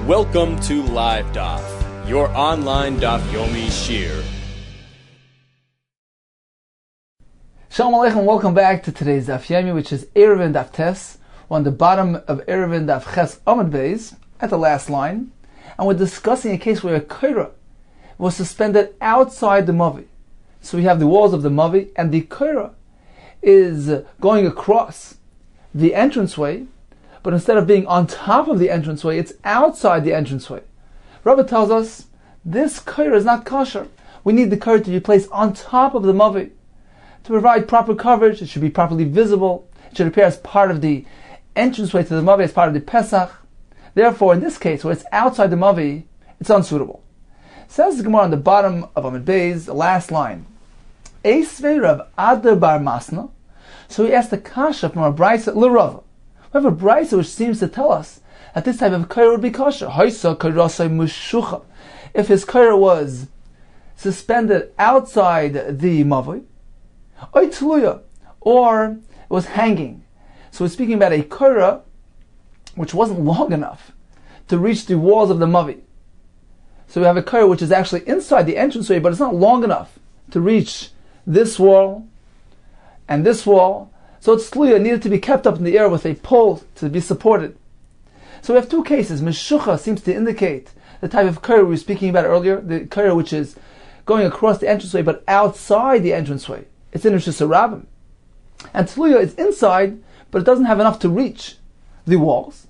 Welcome to LIVEDAF, your online Daf Yomi Shiur. Shalom Aleichem, welcome back to today's Daf Yomi, which is Eruvin Daf Tes. We're on the bottom of Eruvin Daf Ches Amud Beis, at the last line, and we're discussing a case where a koira was suspended outside the mavi. So we have the walls of the mavi, and the koira is going across the entranceway, but instead of being on top of the entranceway, it's outside the entranceway. Rabbi tells us, this koira is not kosher. We need the koira to be placed on top of the mavi. To provide proper coverage, it should be properly visible. It should appear as part of the entranceway to the mavi, as part of the Pesach. Therefore, in this case, where it's outside the mavi, it's unsuitable. Says the Gemara on the bottom of Amud Beis, the last line. Eisvei Rav Adar bar Masna. So he asked the kasha from our brayso l'Rava. We have a brayso which seems to tell us that this type of koira would be kosher. Haisa koirasai mushucha. If his koira was suspended outside the mavi, oy tluya, or it was hanging. So we're speaking about a koira which wasn't long enough to reach the walls of the mavi. So we have a koira which is actually inside the entranceway, but it's not long enough to reach this wall and this wall. So its tluya needed to be kept up in the air with a pole to be supported. So we have two cases. Meshucha seems to indicate the type of koira we were speaking about earlier, the koira which is going across the entranceway but outside the entranceway. It's in Rosh Hashanah. And tluya is inside, but it doesn't have enough to reach the walls.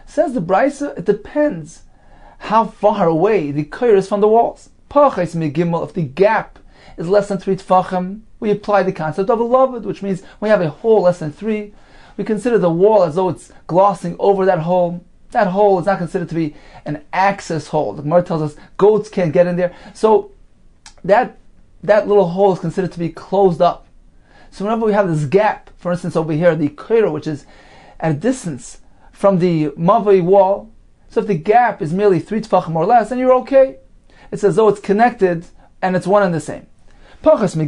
Says the brayso, it depends how far away the koira is from the walls. Pachais megimel, if the gap is less than 3 tfachim, we apply the concept of a laved, which means we have a hole less than 3. We consider the wall as though it's glossing over that hole. That hole is not considered to be an access hole. The Gemara tells us goats can't get in there. So that little hole is considered to be closed up. So whenever we have this gap, for instance over here, the koira, which is at a distance from the mavi wall, so if the gap is merely 3 tfachim or less, then you're okay. It's as though it's connected and it's one and the same. There's no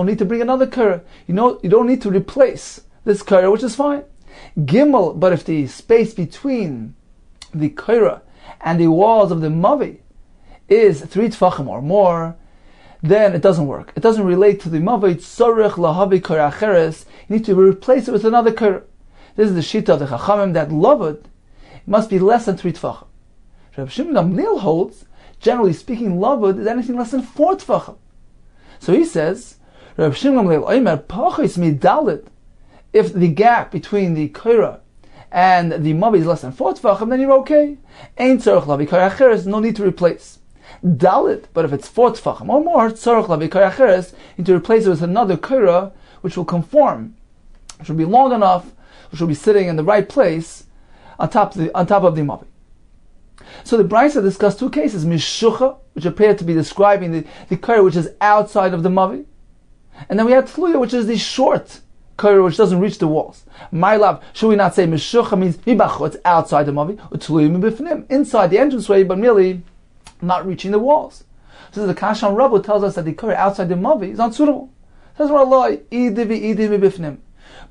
need to bring another koira. You don't need to replace this koira, which is fine. Gimel, but if the space between the koira and the walls of the mavi is 3 tfachim or more, then it doesn't work. It doesn't relate to the mavi. Tzorech lahavi koira acheres. You need to replace it with another koira. This is the shita of the chachamim that laved must be less than 3 tfachim. Reb Shimon Gamliel holds, generally speaking, laved is anything less than 4 tfachim. So he says, Reb Shimon Gamliel oimer pachis midalit. If the gap between the koira and the mavi is less than 4 tfachim, then you're okay. Ein tzorech lahavi koira acheres. No need to replace. Dalit, but if it's 4 tfachim or more, tzorech lahavi koira acheres, you need to replace it with another koira which will conform, which will be long enough, which will be sitting in the right place on top of the mavi. So the brayso discussed two cases: mishucha, which appear to be describing the koira which is outside of the mavi, and then we had tluya, which is the short koira which doesn't reach the walls. My love, should we not say mishucha means mibacho, it's outside the mavi, or tluya mibifnim, inside the entranceway, but merely not reaching the walls? So the Kasha on Rabbu tells us that the koira outside the mavi is unsuitable. Says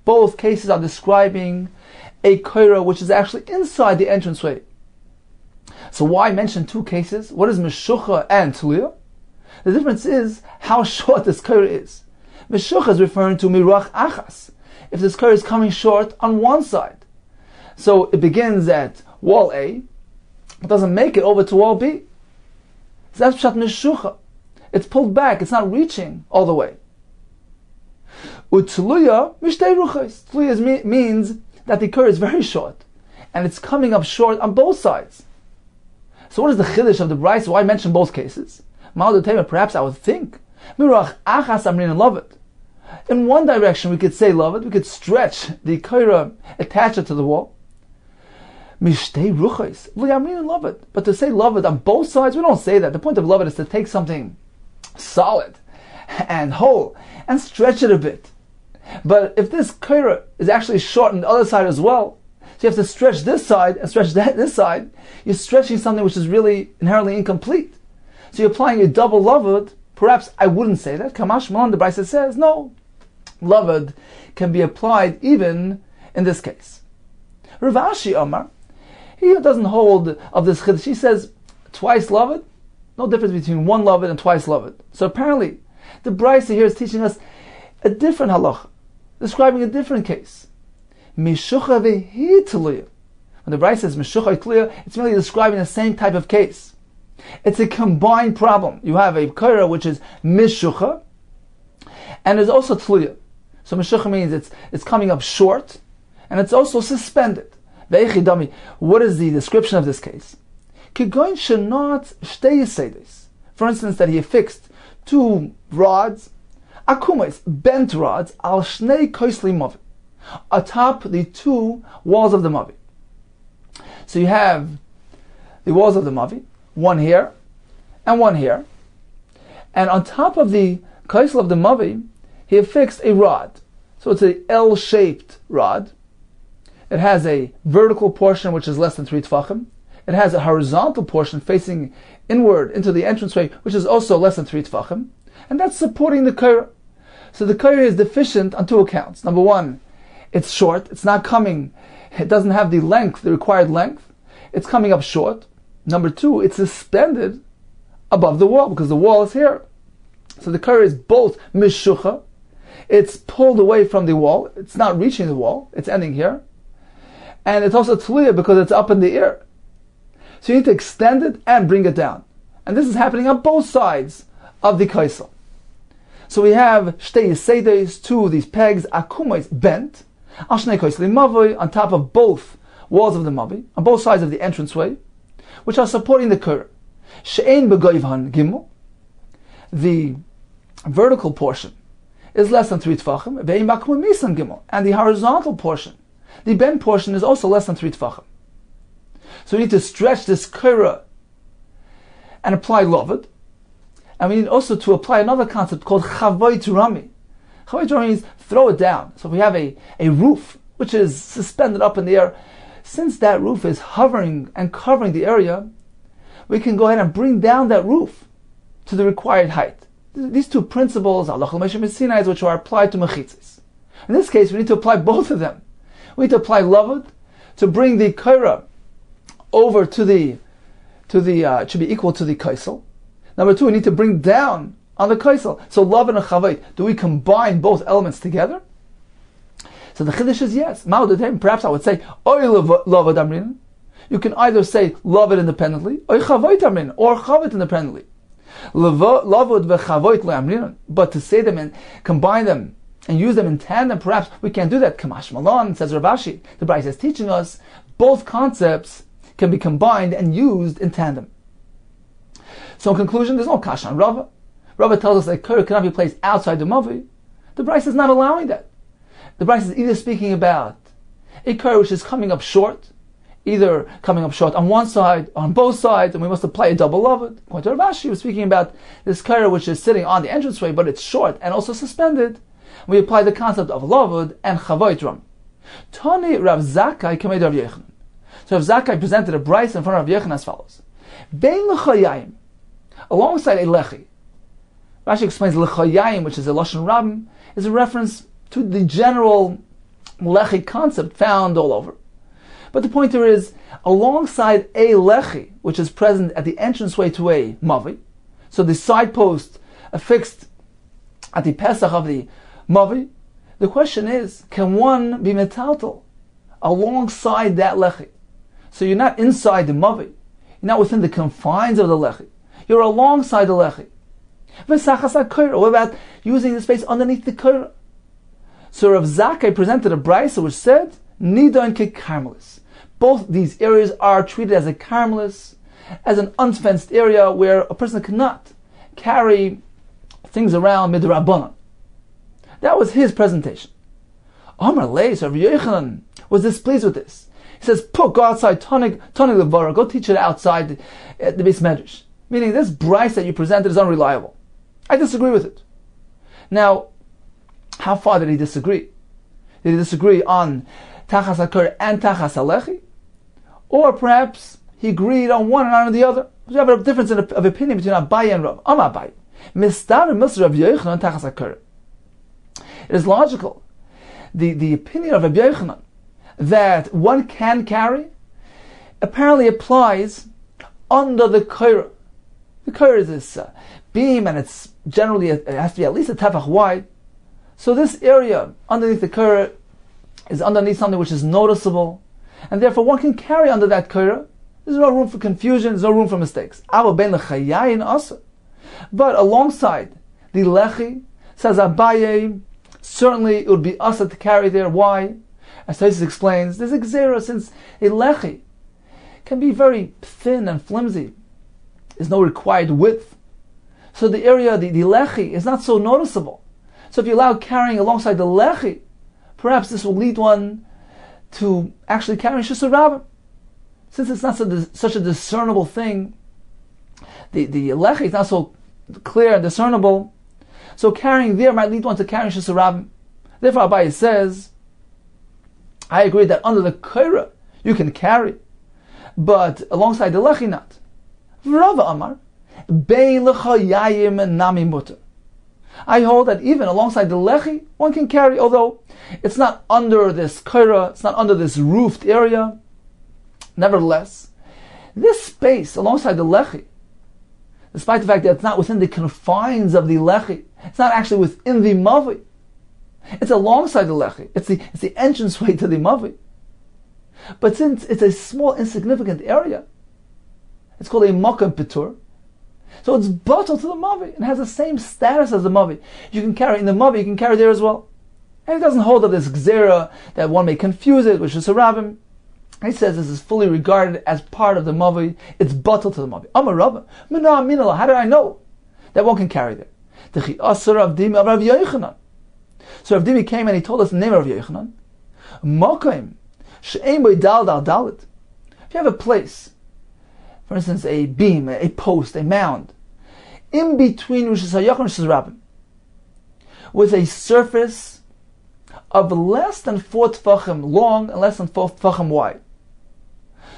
both cases are describing a koira which is actually inside the entranceway. So why mention two cases? What is meshucha and tluya? The difference is how short this koira is. Meshucha is referring to mirach achas. If this koira is coming short on one side, so it begins at wall A, it doesn't make it over to wall B. So that's pshat meshucha. It's pulled back. It's not reaching all the way. Utluya mishtei ruchos. Tluya means that the koira is very short, and it's coming up short on both sides. So what is the chiddush of the brayso? Why mention both cases? Perhaps I would think mirach achas amrin laved. In one direction we could say laved, we could stretch the koira, attach it to the wall. Mishtei ruchos v'yamrin laved. But to say laved on both sides, we don't say that. The point of laved is to take something solid and whole and stretch it a bit. But if this koira is actually short on the other side as well, so you have to stretch this side and stretch this side, you're stretching something which is really inherently incomplete. So you're applying a double lavud. Perhaps I wouldn't say that. Kamash Malon, the brayso says, no. Lavud can be applied even in this case. Rav Ashi Omar, He doesn't hold of this chiddush. He says twice loved, no difference between one loved and twice loved. So apparently, the Brisa here is teaching us a different halacha, describing a different case. Mishucha vehi tluya. When the Brisa says mishucha tluya, it's merely describing the same type of case. It's a combined problem. You have a kaira which is mishucha, and there's also tluya. So mishucha means it's coming up short, and it's also suspended. What is the description of this case? For instance, that he affixed two rods, akumais, bent rods, al shnei koisli mavi, atop the two walls of the mavi. So you have the walls of the mavi, one here and one here, and on top of the koisel of the mavi, he affixed a rod. So it's an L-shaped rod. It has a vertical portion which is less than 3 tfachim. It has a horizontal portion facing inward into the entranceway which is also less than 3 tfachim. And that's supporting the kaira. So the kaira is deficient on two accounts. Number one, it's short. It doesn't have the length, the required length. It's coming up short. Number two, it's suspended above the wall because the wall is here. So the kaira is both mishucha. It's pulled away from the wall. It's not reaching the wall. It's ending here. And it's also tluya because it's up in the air. So you need to extend it and bring it down. And this is happening on both sides of the kaisel. So we have shtei yisedes, two of these pegs, akumais, bent, al shnei koisli mavoi, on top of both walls of the mavi, on both sides of the entranceway, which are supporting the kaira. She'ein begoivhan gimel, the vertical portion is less than 3 tfachim, ve'im bakum misan gimel, and the horizontal portion, the bent portion, is also less than 3 tfachim. So we need to stretch this kaira and apply loved. And we need also to apply another concept called chavoit rami. Chavoit rami means throw it down. So if we have a roof which is suspended up in the air, since that roof is hovering and covering the area, we can go ahead and bring down that roof to the required height. These two principles, which are applied to mechitzis. In this case, we need to apply both of them. We need to apply loved to bring the kaira over it should be equal to the kaisel. Number two, we need to bring down on the kaisel. So love and a chavait, do we combine both elements together? So the chiddush is yes. Perhaps I would say, lavad amrin. You can either say love it independently, or chavait amrin, or chavait independently. Lavud v'chavait le'amrin. But to say them and combine them and use them in tandem, perhaps we can't do that. Kamash Malon, says Rav Ashi. The Brisa is teaching us both concepts can be combined and used in tandem. So in conclusion, there's no kasha on Rava. Rava tells us that kaira cannot be placed outside the mavi. The Brisa is not allowing that. The Brisa is either speaking about a kaira which is coming up short, either coming up short on one side, or on both sides, and we must apply a double lavud. According to Rav Ashi, we're speaking about this kaira which is sitting on the entranceway, but it's short and also suspended. We apply the concept of lavud and chavoit ram. Tani Rav Zakkai kamed Rav Yochanan. So Rav Zakkai presented a brisa in front of Rav Yochanan as follows: Bein l'chayayim, alongside a lechi. Rashi explains l'chayayim, which is a lashon rabim, is a reference to the general lechi concept found all over. But the point here is, alongside a lechi, which is present at the entranceway to a mavi, so the side post affixed at the pesach of the mavi, the question is, can one be metaltal alongside that lechi? So you're not inside the mavi, you're not within the confines of the lechi, you're alongside the lechi. What about using the space underneath the kaira? So Rav Zakkai presented a brisa which said, Nidon ke karmelis. Both these areas are treated as a karmelis, as an unfenced area where a person cannot carry things around midrabanan. That was his presentation. Amar Lei, so Rav Yochanan was displeased with this. He says, go outside, Tani Levara, go teach it outside the base medrash. Meaning this brisa that you presented is unreliable. I disagree with it. Now, how far did he disagree? Did he disagree on Tachas HaKur and Tachas HaLechi? Or perhaps he agreed on one and not on the other? We have a difference of opinion between Abaye and Rav. Abaye. Mistar and Misr Rav Yochanan Tachas HaKur. It is logical. The opinion of Rav Yochanan that one can carry apparently applies under the koira. The koira is this beam, and it's generally, it has to be at least a tefach wide. So this area underneath the koira is underneath something which is noticeable, and therefore one can carry under that koira. There's no room for confusion, there's no room for mistakes. But alongside the lechi, says Abaye, certainly it would be asa to carry there. Why? As Taisus explains, there's a gzera, since a lechi can be very thin and flimsy. There's no required width. So the area, the lechi, is not so noticeable. So if you allow carrying alongside the lechi, perhaps this will lead one to actually carrying Shusar Rabbim. Since it's not such a discernible thing, the lechi is not so clear and discernible, so carrying there might lead one to carrying Shusar Rabbim. Therefore Abaye says, I agree that under the koira you can carry, but alongside the lechi not. Rava Amar, Bein l'chayayim nami mutter. I hold that even alongside the lechi, one can carry, although it's not under this koira, it's not under this roofed area. Nevertheless, this space alongside the lechi, despite the fact that it's not within the confines of the lechi, it's not actually within the mavi, it's alongside the lechi, it's the entranceway to the mavi. But since it's a small, insignificant area, it's called a makam pitur, so it's bottle to the mavi and has the same status as the mavi. You can carry in the mavi, you can carry there as well. And it doesn't hold of this gzera that one may confuse it with Shusar Rabbim. He says this is fully regarded as part of the mavi. It's bottle to the mavi. Amar Rabba, how did I know that one can carry there? So Rav Dimi came and he told us the name of Rav Yochanan. If you have a place, for instance, a beam, a post, a mound, in between Rosh Hashanah and Rosh Rabbim, with a surface of less than 4 tefachim long and less than 4 tefachim wide.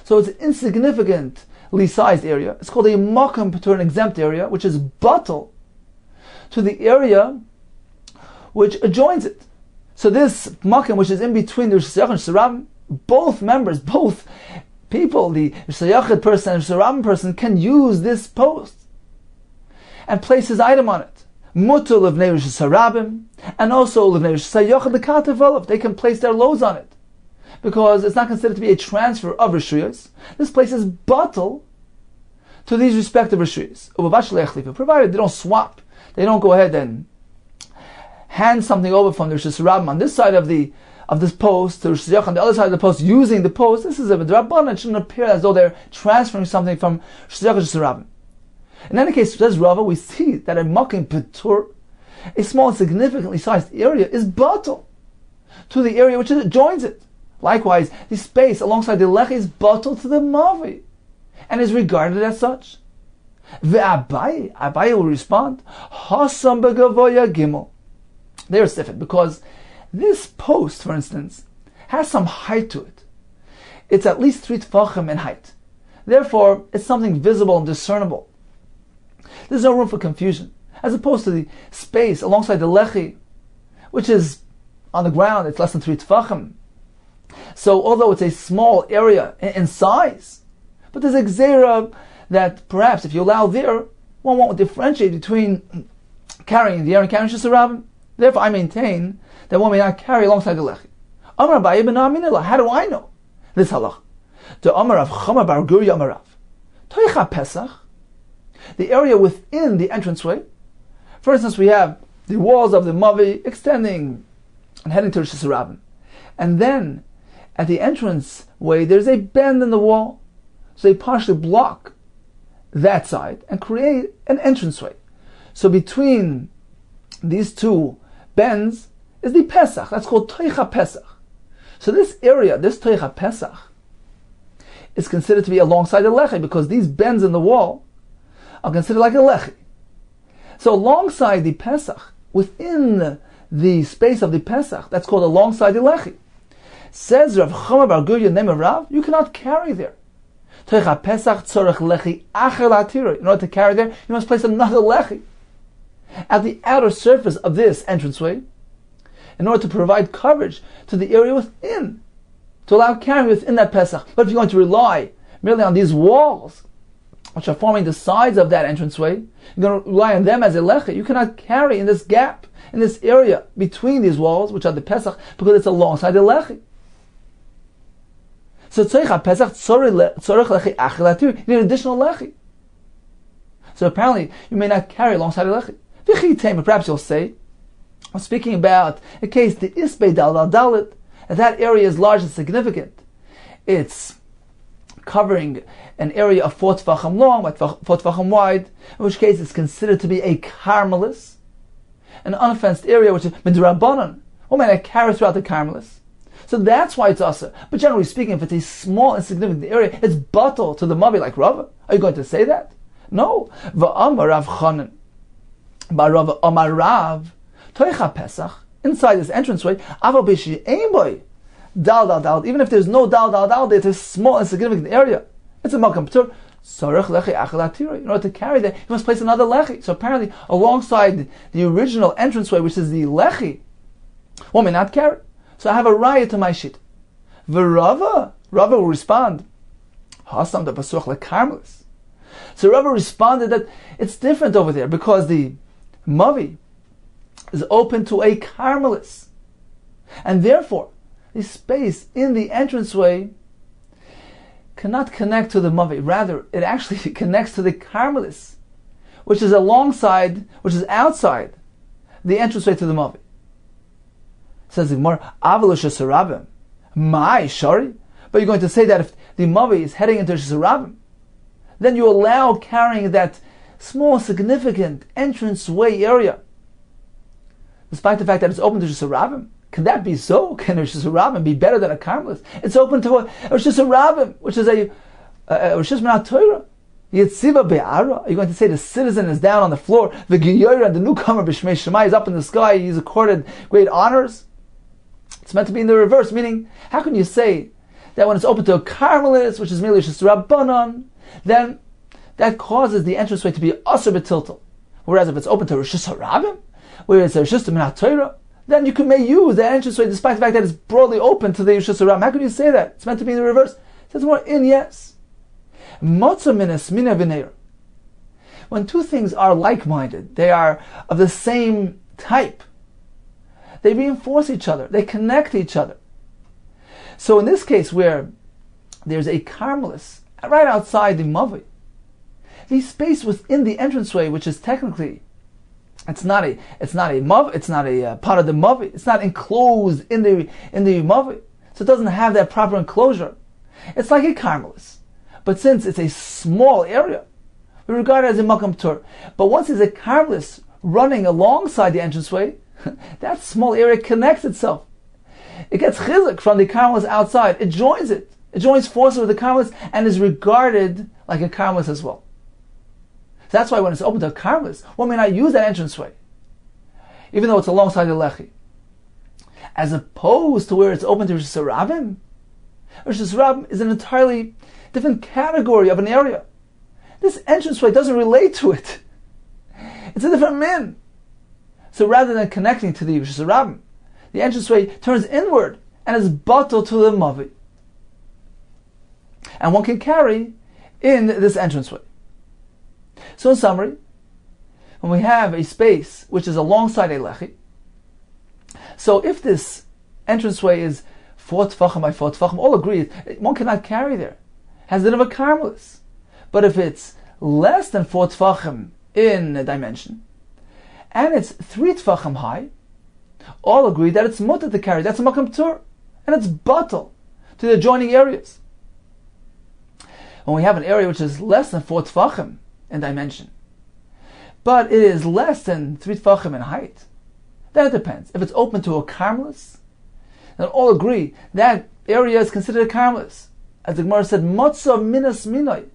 So it's an insignificantly sized area. It's called a makam patur, an exempt area, which is bottle to the area which adjoins it. So this makam, which is in between the Rosh Hashanah and Rosh Rabbim, both members, both people, the Shayachid person and Sharabbim person, can use this post and place his item on it. Mutter l'vnei Rosh Hashanah and also l'vnei Rosh Hashanah, the Katav, they can place their loads on it, because it's not considered to be a transfer of Rishuyos. This place is bottle to these respective Rishuyos, provided they don't swap, they don't go ahead and hand something over from the Rosh Hashanah on this side of this post to Rosh Hashanah on the other side of the post using the post. This is a drabban. It shouldn't appear as though they're transferring something from Rosh Hashanah to Rosh Hashanah. In any case, says Rava, we see that a makim petur, a small and significantly sized area, is bottle to the area which joins it. Likewise, the space alongside the lechi is bottle to the mavi, and is regarded as such. Abaye will respond, Hasam begavoya gimel. They're sifted, because this post, for instance, has some height to it. It's at least 3 tefachim in height. Therefore, it's something visible and discernible. There's no room for confusion, as opposed to the space alongside the lechi, which is on the ground. It's less than 3 tefachim. So, although it's a small area in size, but there's a gzera that perhaps if you allow there, one won't differentiate between carrying the air and carrying Shusar Rabbim. Therefore, I maintain that one may not carry alongside the lechi. Amar Abaye ben Aminillah. How do I know this halach? The Amar of Chama bar Guri Amarav. Toicha Pesach. The area within the entranceway. For instance, we have the walls of the mavi extending and heading to Rosh Hashanah, and then at the entranceway there's a bend in the wall, so they partially block that side and create an entranceway. So between these two bends is the Pesach. That's called Toicha Pesach. So this area, this Toicha Pesach, is considered to be alongside the lechi, because these bends in the wall are considered like a lechi. So alongside the Pesach, within the space of the Pesach, that's called alongside the lechi. Says Rav Chama bar Gurya, name of Rav, you cannot carry there. Toicha Pesach tzorech lechi acher la'atira. In order to carry there, you must place another lechi at the outer surface of this entranceway, in order to provide coverage to the area within, to allow carrying within that Pesach. But if you're going to rely merely on these walls, which are forming the sides of that entranceway, you're going to rely on them as a lechi. You cannot carry in this gap, in this area between these walls, which are the Pesach, because it's alongside the lechi. So Pesach tzorich lechi achilatir. You need an additional lechi. So apparently, you may not carry alongside the lechi. V'chitem, perhaps you'll say, I'm speaking about a case, the isbei dal dalit, that area is large and significant. It's covering an area of 4 tefachim long, by 4 tefachim wide, in which case it's considered to be a carmelis, an unfenced area which is midrabanan. What may I carry throughout the carmelis? So that's why it's asa. But generally speaking, if it's a small, insignificant area, it's batal to the mavi like Rava. Are you going to say that? No. Va'amar Rav Chanan, Ba'Rava Amar Rav, Toicha Pesach, inside this entranceway, aval b'shi ein boy dal, even if there's no dal, it's a small, insignificant area. It's a makam p'tur. Sarech lechi achilatiri. In order to carry that, you must place another lechi. So apparently, alongside the original entranceway, which is the lechi, one may not carry. So I have a raya to my sheet. Rava will respond, Hasam da pasuch lekarmelis. So Rava responded that it's different over there because the mavi is open to a carmelis, and therefore the space in the entranceway cannot connect to the mavi. Rather, it actually connects to the carmelis, which is outside the entranceway to the mavi. Says the Gemara, Avalosh Sarabim. My shari? But you're going to say that if the mavi is heading into Sarabim, then you allow carrying that small, significant entranceway area, despite the fact that it's open to Sarabim. Can that be so? Can a Rosh Hashanah be better than a Carmelis? It's open to a Rosh Hashanah, which is a Rosh Hashanah Torah. Yitziva be'ara. Are you going to say the citizen is down on the floor, the Giyora and the newcomer B'Shmei Shemai is up in the sky, he's accorded great honors? It's meant to be in the reverse, meaning, how can you say that when it's open to a Carmelis, which is merely Rosh Hashanah, then that causes the entranceway to be Asur B'Tiltal? Whereas if it's open to Rosh Hashanah, where it's a Rosh Hashanah Torah, then you may use that entranceway despite the fact that it's broadly open to the Rosh Hashanah. How can you say that? It's meant to be in the reverse. It says more in, yes. Motza minas mina v'neir. When two things are like-minded, they are of the same type, they reinforce each other, they connect each other. So in this case where there's a Carmelis right outside the Mavi, the space within the entranceway, which is technically It's not a part of the mavi. It's not enclosed in the mavi, so it doesn't have that proper enclosure. It's like a carmelis, but since it's a small area, we regard it as a makam tur. But once there's a carmelis running alongside the entranceway, that small area connects itself. It gets chizuk from the carmelis outside. It joins it. It joins forces with the carmelis and is regarded like a carmelis as well. So that's why when it's open to a carmelis, one may not use that entranceway, even though it's alongside the lechi. As opposed to where it's open to Rosh Hashanah. Rosh Hashanah is an entirely different category of an area. This entranceway doesn't relate to it. It's a different min. So rather than connecting to the Rosh Hashanah, the entranceway turns inward and is batal to the mavi. And one can carry in this entranceway. So in summary, when we have a space which is alongside a lechi, so if this entranceway is 4 tefachim by 4 tefachim, all agree one cannot carry there. It has a bit of a carmelis. But if it's less than 4 tefachim in dimension, and it's 3 tefachim high, all agree that it's mutter to carry. That's a makam tur, and it's batal to the adjoining areas. When we have an area which is less than 4 tefachim in dimension, but it is less than 3 tefachim in height, then it depends. If it's open to a carmelis, then all agree that area is considered a carmelis. As the Gemara said, Motza minas minoi.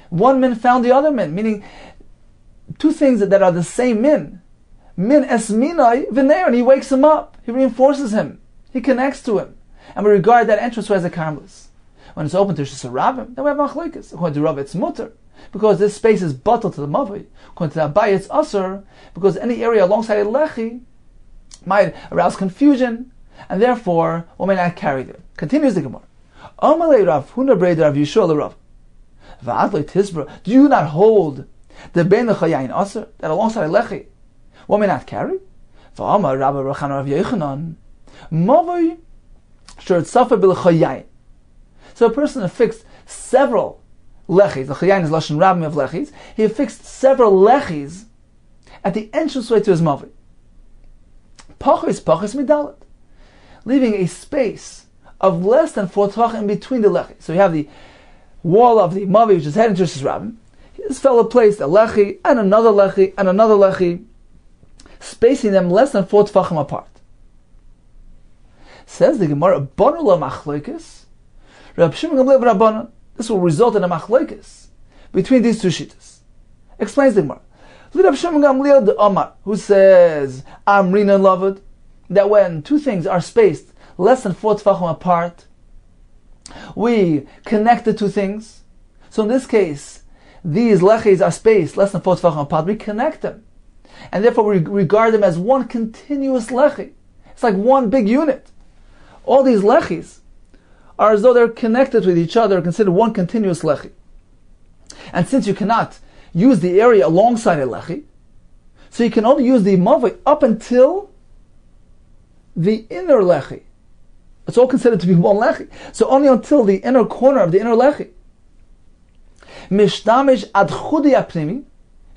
One min found the other min, meaning two things that are the same min. Min es minoi v'neir, and he wakes him up. He reinforces him. He connects to him. And we regard that entranceway as a carmelis. When it's open to Rosh Hashanah, then we have machlokes. According to Rav, it's mutter, because this space is batal to the mavi. According to Abai, it's asur, because any area alongside a lechi might arouse confusion, and therefore one may not carry there. Continues the Gemara. Amalei Rav Huna Brei Rav Yishua Rav. Do you not hold the bein lechayayin aser, that alongside a lechi, one may not carry? V'amar Rabbi Rachan Rav Yochanan, mavoi short safa b'lechayayin. So a person affixed several lechis. The chayayin is lashon rabim of lechis. He affixed several lechis at the entranceway to his mavoi. Pachos midalet, leaving a space of less than 4 tefachim in between the lechis. So you have the wall of the mavoi, which is heading towards his rabim. His fellow placed a lechi and another lechi and another lechi, spacing them less than 4 tefachim apart. Says the Gemara, Banu la machlokes. Rab Shimon Gamliel v'Rabbanan. This will result in a machlokes between these two shittas. Explains the Gemara. Rab Shimon Gamliel the Omar, who says Amrina Lavud, that when two things are spaced less than 4 tefachim apart, we connect the two things. So in this case, these lechis are spaced less than 4 tefachim apart. We connect them, and therefore we regard them as one continuous lechi. It's like one big unit. All these lechis are as though they're connected with each other, considered one continuous lechi. And since you cannot use the area alongside a lechi, so you can only use the mavoi up until the inner lechi. It's all considered to be one lechi. So only until the inner corner of the inner lechi. Mishtamish ad chudi apnimi, you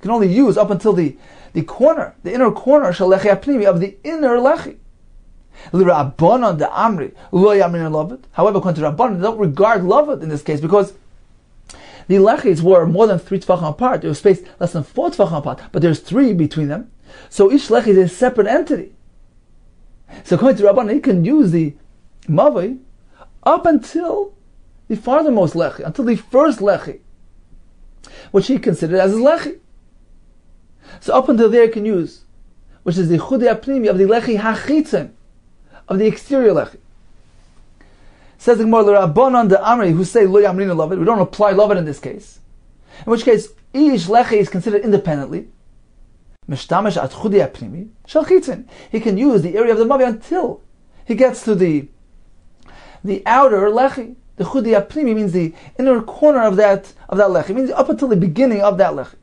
can only use up until the corner, the inner corner shel lechi apnimi, of the inner lechi. L'Rabbanan de Amri lo yamrin Lavid. However, according to Rabbanan, they don't regard Lavid in this case because the lechis were more than 3 tefachim apart. They were spaced less than 4 tefachim apart, but there's 3 between them. So each lechi is a separate entity. So according to Rabbanan, he can use the mavoi up until the farthermost lechi, until the first lechi, which he considered as his lechi. So up until there he can use, which is the chudei apnimi of the lechi hachitzim, of the exterior lechi. Says the Gemara, L'Rabbanan de Amri, who say lo yamrina Lavid, we don't apply Lavid in this case. In which case, each lechi is considered independently. Mishtamish at chudei apnimi shel chitzin. He can use the area of the mavoi until he gets to the outer lechi. The chudei apnimi means the inner corner of that lechi. It means up until the beginning of that lechi.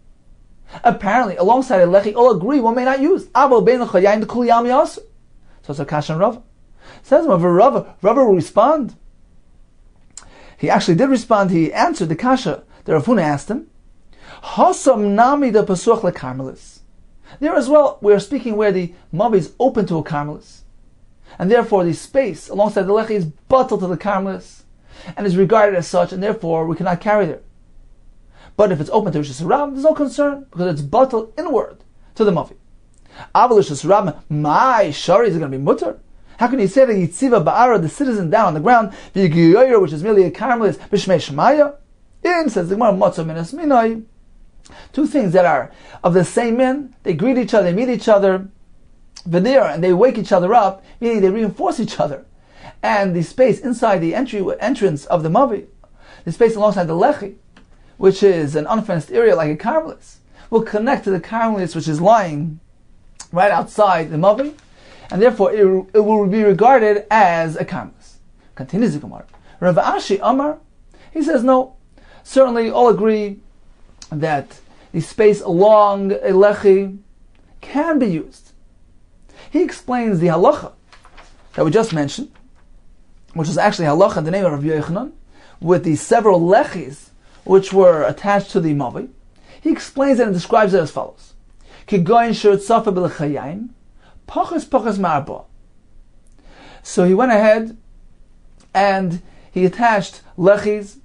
Apparently, alongside a lechi, all agree one may not use. Abo bein l'chayayin de kul yam yasu. So it's a kashan Rava. Says Rava will respond. He actually did respond. He answered the kasha that Rav Huna asked him. Hasam nami de pasuach lekarmelis. There as well, we are speaking where the mavoi is open to a karmelis, and therefore the space alongside the lechi is bottled to the karmelis, and is regarded as such, and therefore we cannot carry there. But if it's open to Rishus Harabim, there's no concern, because it's bottled inward to the mavoi. Aval Rishus Harabim, my shari is going to be mutter. How can you say that Yitziva Ba'ara, the citizen down on the ground, V'yigiyoyer, which is merely a karmelis, B'shmei Shemaya? In, says the Gemara, Matzah Minas Minai. Two things that are of the same min, they greet each other, they meet each other, and they wake each other up, meaning they reinforce each other. And the space inside the entrance of the mavoi, the space alongside the lechi, which is an unfenced area like a karmelis, will connect to the karmelis which is lying right outside the mavoi, and therefore it will be regarded as a karmelis. Continues the Gemara. Rav Ashi Amar, he says no. Certainly all agree that the space along a lechi can be used. He explains the halacha that we just mentioned, which is actually halacha in the name of Rabbi Yochanan, with the several lechis which were attached to the mavoi. He explains it and describes it as follows: So he went ahead and he attached lechis,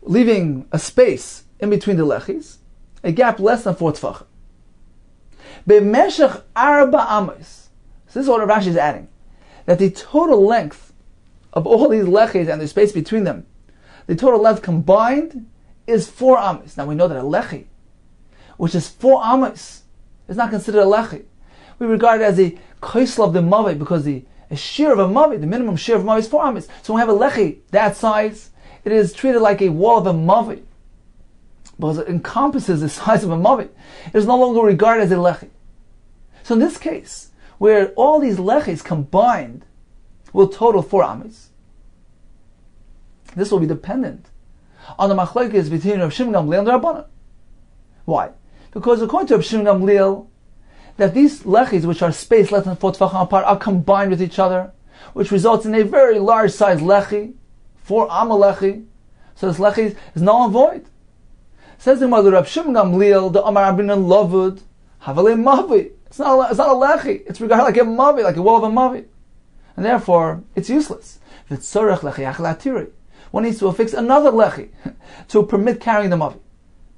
leaving a space in between the lechis, a gap less than 4 tefachim. B'meshech arba amos. So this is what Rashi is adding, that the total length of all these lechis and the space between them, the total length combined is 4 amos. Now we know that a lechi, which is 4 amos, is not considered a lechi. We regard it as a kaisel of the mavoi, because a shiur of a mavoi, the minimum shiur of a mavoi is 4 amos. So when we have a lechi that size, it is treated like a wall of a mavoi, because it encompasses the size of a mavoi. It is no longer regarded as a lechi. So in this case, where all these lechis combined will total 4 amos, this will be dependent on the machlokes between Rav Shimon Gamliel and the Rabbanan. Why? Because according to Rav Shimon Gamliel, that these lechis, which are spaced less than 4 tefachim apart, are combined with each other, which results in a very large size lechi, 4 amma lechi. So this lechi is null and void. Says the Gemara, Rav Shimon Gamliel, the Amar Rabbanan Lavud, Havale Mavi. It's not a lechi. It's regarded like a mavi, like a wall of a mavi. And therefore, it's useless. One needs to affix another lechi to permit carrying the mavi.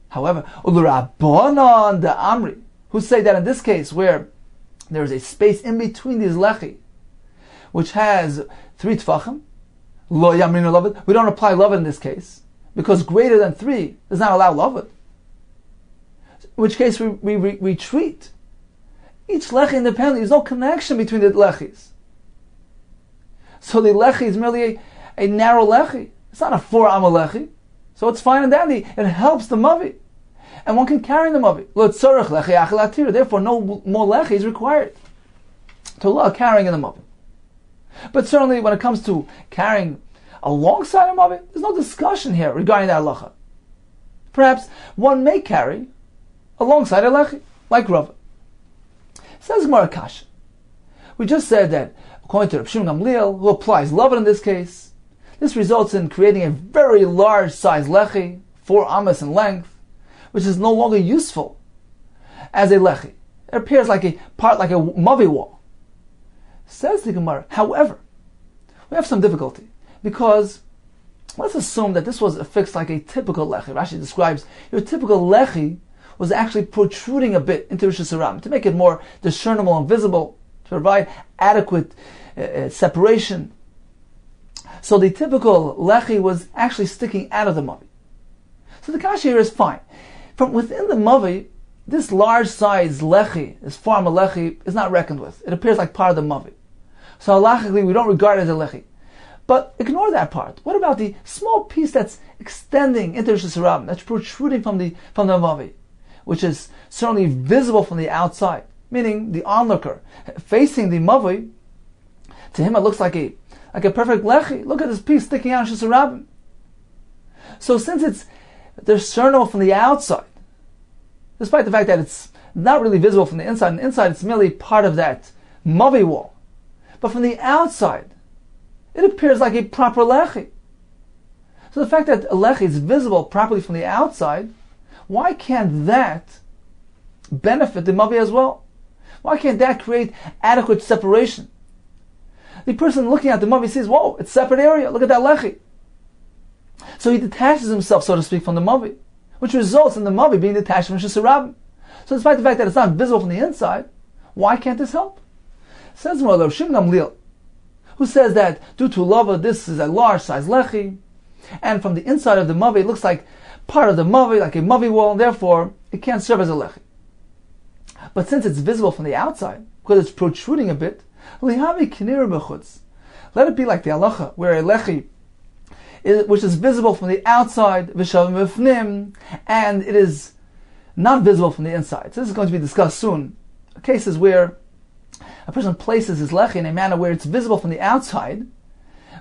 However, Rabbanan the Amri, who say that in this case, where there is a space in between these lechi, which has 3 tefachim, lo yamrinu lavud, we don't apply lavud in this case, because greater than 3 does not allow lavud. In which case we treat each lechi independently. There's no connection between the lechis. So the lechi is merely a narrow lechi. It's not a 4 amma lechi. So it's fine and dandy. It helps the mavi. And one can carry the mavi. Therefore, no more lechi is required to allow carrying in the mavi. But certainly when it comes to carrying alongside a mavi, there's no discussion here regarding that halacha. Perhaps one may carry alongside a lechi, like Rav. Says Gemara Kasha. We just said that according to Rav Shimon Gamliel, who applies lavud in this case, this results in creating a very large size lechi, 4 amas in length, which is no longer useful as a lechi. It appears like a mavi wall. Says the Gemara, however, we have some difficulty, because let's assume that this was affixed like a typical lechi. Rashi describes your typical lechi was actually protruding a bit into Rosh Hashanah to make it more discernible and visible, to provide adequate separation. So the typical lechi was actually sticking out of the mavi. So the kasha here is fine. From within the mavi, this large size lechi, this form of lechi, is not reckoned with. It appears like part of the mavi. So halachically, we don't regard it as a lechi. But ignore that part. What about the small piece that's extending into Rosh Hashanah, that's protruding from the mavi, which is certainly visible from the outside, meaning the onlooker facing the mavi, to him it looks like a perfect lechi. Look at this piece sticking out in Shusarabim. So since it's discernible from the outside, despite the fact that it's not really visible from the inside, and inside it's merely part of that mavi wall, but from the outside, it appears like a proper lechi. So the fact that a lechi is visible properly from the outside, why can't that benefit the mavi as well? Why can't that create adequate separation? The person looking at the mavi sees, whoa, it's a separate area, look at that lechi. So he detaches himself, so to speak, from the mavi, which results in the mavi being detached from Shusarabim. So despite the fact that it's not visible from the inside, why can't this help? Says Rav Shimon Gamliel, who says that due to lava, this is a large size lechi, and from the inside of the mavi, it looks like part of the mavi, like a mavi wall, and therefore it can't serve as a lechi. But since it's visible from the outside, because it's protruding a bit, let it be like the halacha, where a lechi, which is visible from the outside, and it is not visible from the inside. So this is going to be discussed soon. Cases where a person places his lechi in a manner where it's visible from the outside,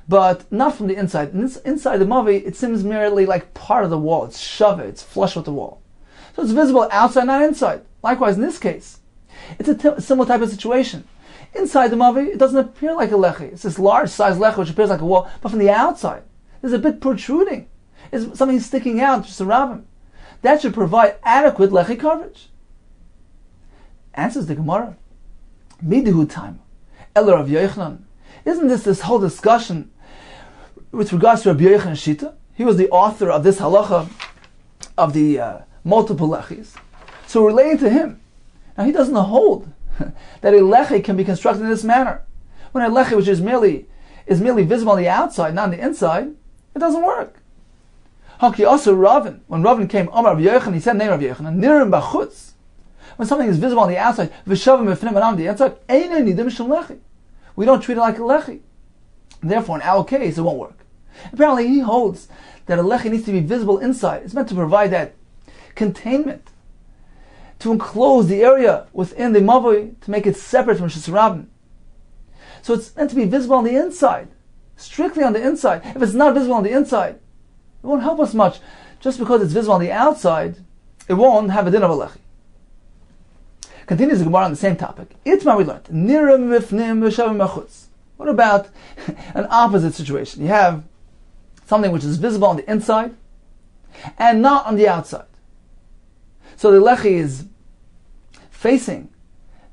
but not from the inside. And inside the mavi, it seems merely like part of the wall. It's shove, it's flush with the wall. So it's visible outside, not inside. Likewise, in this case, it's a similar type of situation. Inside the mavi, it doesn't appear like a lechi. It's this large size lechi which appears like a wall, but from the outside, there's a bit protruding. It's something sticking out, just around him. That should provide adequate lechi coverage. Answers the Gemara. Midihu time. Eller Rav Yochanan. Isn't this whole discussion with regards to Rabbi Yochanan Shita? He was the author of this halacha of the multiple lechis. So relating to him, now he doesn't hold that a lechi can be constructed in this manner. When a lechi which is merely visible on the outside, not on the inside, it doesn't work. Haki also Ravin. When Ravin came, Amar Rabbi Yochanan, he said name Rabbi Yochanan, Nirim b'chutz. When something is visible on the outside, v'shavim b'fnim, and on the inside, einay nidim shel lechi. We don't treat it like a lechi. Therefore, in our case, it won't work. Apparently, he holds that a lechi needs to be visible inside. It's meant to provide that containment, to enclose the area within the mavi, to make it separate from Shusarabim. So it's meant to be visible on the inside, strictly on the inside. If it's not visible on the inside, It won't help us much. Just because it's visible on the outside, it won't have a din of a lechi. Continues the Gemara on the same topic. Itma we learned. Nira mifnim v'shavim machutz. What about an opposite situation? You have something which is visible on the inside and not on the outside. So the lechi is facing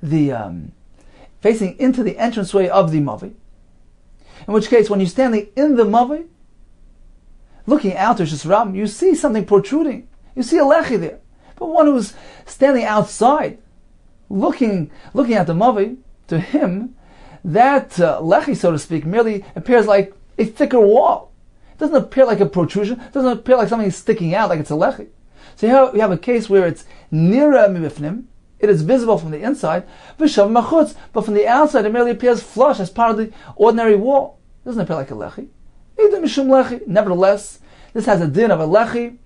into the entranceway of the mavi. In which case, when you're standing in the mavi, looking out to Shesram, you see something protruding. You see a lechi there. But one who's standing outside, looking at the mavi, to him, that lechi, so to speak, merely appears like a thicker wall. It doesn't appear like a protrusion. It doesn't appear like something sticking out, like it's a lechi. So here you have a case where it's nira mibifnim, it is visible from the inside, v'shav machutz, but from the outside it merely appears flush as part of the ordinary wall. It doesn't appear like a lechi. Nevertheless, this has a din of a lechi.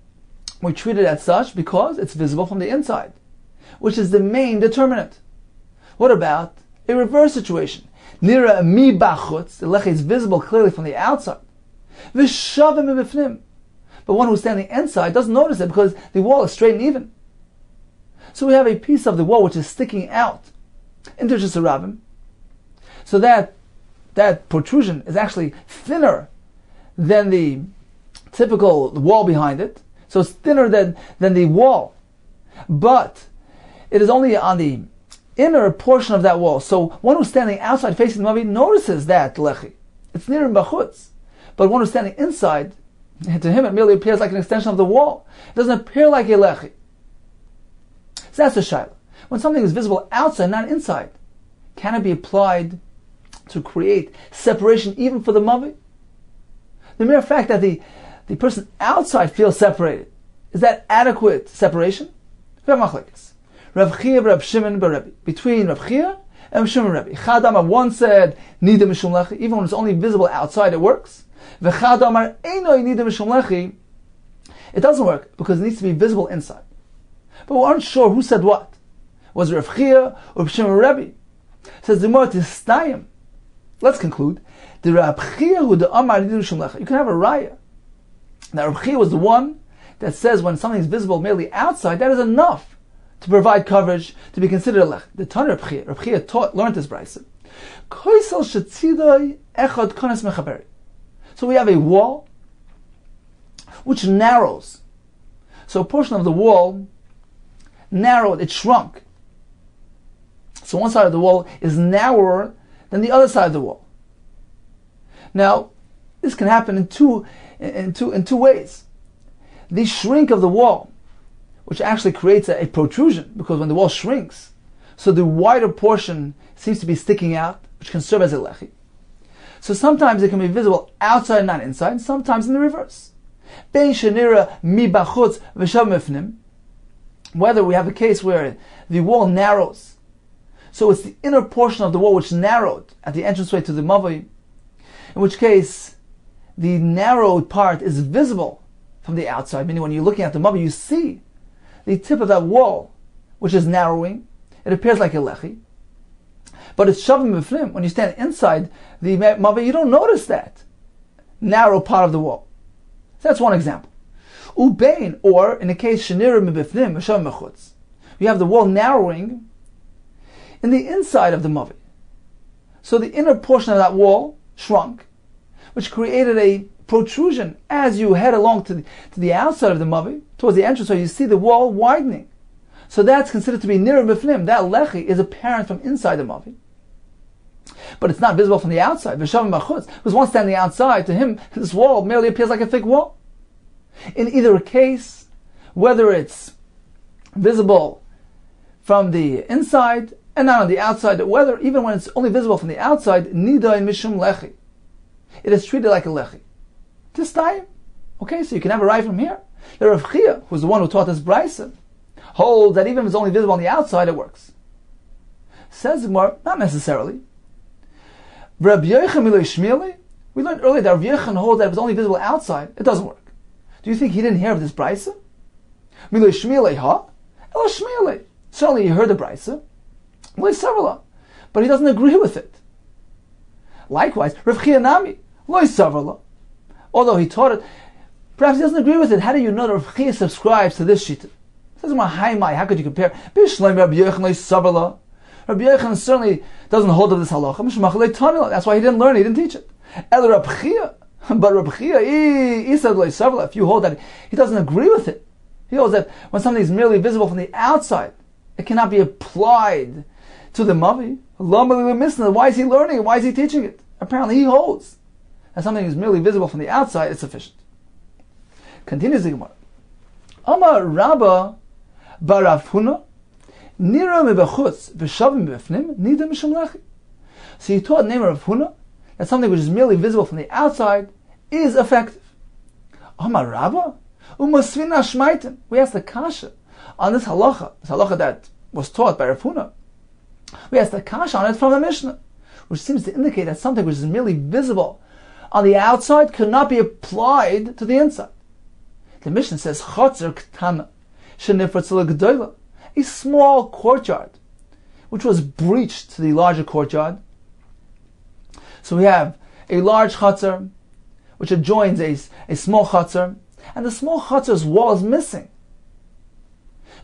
We treat it as such because it's visible from the inside, which is the main determinant. What about a reverse situation? Nira mi bachutz, the lechi is visible clearly from the outside. V'shav mibifnim, but one who's standing inside doesn't notice it because the wall is straight and even. So we have a piece of the wall which is sticking out into Shesarabim, so that protrusion is actually thinner than the typical wall behind it. So it's thinner than the wall. But it is only on the inner portion of that wall. So one who's standing outside facing the Mavi notices that lechi. It's near bachutz. But one who's standing inside, to him it merely appears like an extension of the wall. It doesn't appear like a lechi. So that's the shaila. When something is visible outside, not inside, can it be applied to create separation even for the mavi? The mere fact that the person outside feels separated, is that adequate separation? We have machlekes. Rav Chia and Rav Shimon Bar between Rav Chia and Rav Shimon Bar. Chadamar one said nida mishum lechi, even when it's only visible outside, it works. V'chadamar einoi nida mishum lechi, it doesn't work because it needs to be visible inside. But we aren't sure who said what. Was it Rav Chia or Rav Shimon Bar? Says the Gemara Tistayim. Let's conclude. The Rav Chia who the Amar nida mishum lechi. You can have a raya. Now Rav Chia was the one that says when something is visible merely outside, that is enough to provide coverage to be considered a lech. The Tanur Rav Chia learned this brayso. So we have a wall which narrows. So a portion of the wall narrowed, it shrunk. So one side of the wall is narrower than the other side of the wall. Now, this can happen in two ways. The shrink of the wall, which actually creates a protrusion, because when the wall shrinks, so the wider portion seems to be sticking out, which can serve as a lechi. So sometimes it can be visible outside, not inside, sometimes in the reverse. Whether we have a case where the wall narrows, so it's the inner portion of the wall which narrowed at the entranceway to the mavi, in which case the narrowed part is visible from the outside, meaning when you're looking at the mavi, you see the tip of that wall, which is narrowing. It appears like a lechi. But it's shavim b'fnim. When you stand inside the mavi, you don't notice that narrow part of the wall. So that's one example. Ubein, or in the case shenira mibifnim, shavim mechutz, you have the wall narrowing in the inside of the mavi. So the inner portion of that wall shrunk, which created a protrusion as you head along to the outside of the mavi, towards the entrance, so you see the wall widening. So that's considered to be nira b'fnim. That lechi is apparent from inside the mavi, but it's not visible from the outside. V'shavim machutz, because one standing outside, to him this wall merely appears like a thick wall. In either case, whether it's visible from the inside and not on the outside, whether even when it's only visible from the outside, nida in mishum lechi, it is treated like a lechi. This time, okay, so you can have a right from here. The Rav Chia, who's the one who taught us brayso, holds that even if it's only visible on the outside, it works. Says the Gemara, not necessarily. Rabbi Yochanan, we learned earlier that Rabbi Yochanan holds that if it's only visible outside, it doesn't work. Do you think he didn't hear of this brayso? Certainly he heard the brayso, but he doesn't agree with it. Likewise, Rav Chia Nami, although he taught it, Perhaps he doesn't agree with it. How do you know that Rav Chia subscribes to this shita? Says, how could you compare? Rabbi Yochanan certainly doesn't hold of this halacha. That's why he didn't learn it, he didn't teach it. But Rabbi Chia, if you hold that, he doesn't agree with it. He holds that when something is merely visible from the outside, it cannot be applied to the mavi. Why is he learning it? Why is he teaching it? Apparently he holds that something is merely visible from the outside is sufficient. Continues the Gemara. Amar Rabba Barav Huna Nira mebachutz v'shavim b'fnim nida mishum lechi. So he taught the name of Huna that something which is merely visible from the outside is effective. Amar Rabba umasvina shmaitin. We asked the kasha on this halacha that was taught by Rav Huna. We asked the kasha on it from the Mishnah, which seems to indicate that something which is merely visible on the outside could not be applied to the inside. The Mishnah says chotzer ktana shenifratz l'gedola, a small courtyard which was breached to the larger courtyard. So we have a large chotzer which adjoins a small chotzer, and the small chotzer's wall is missing.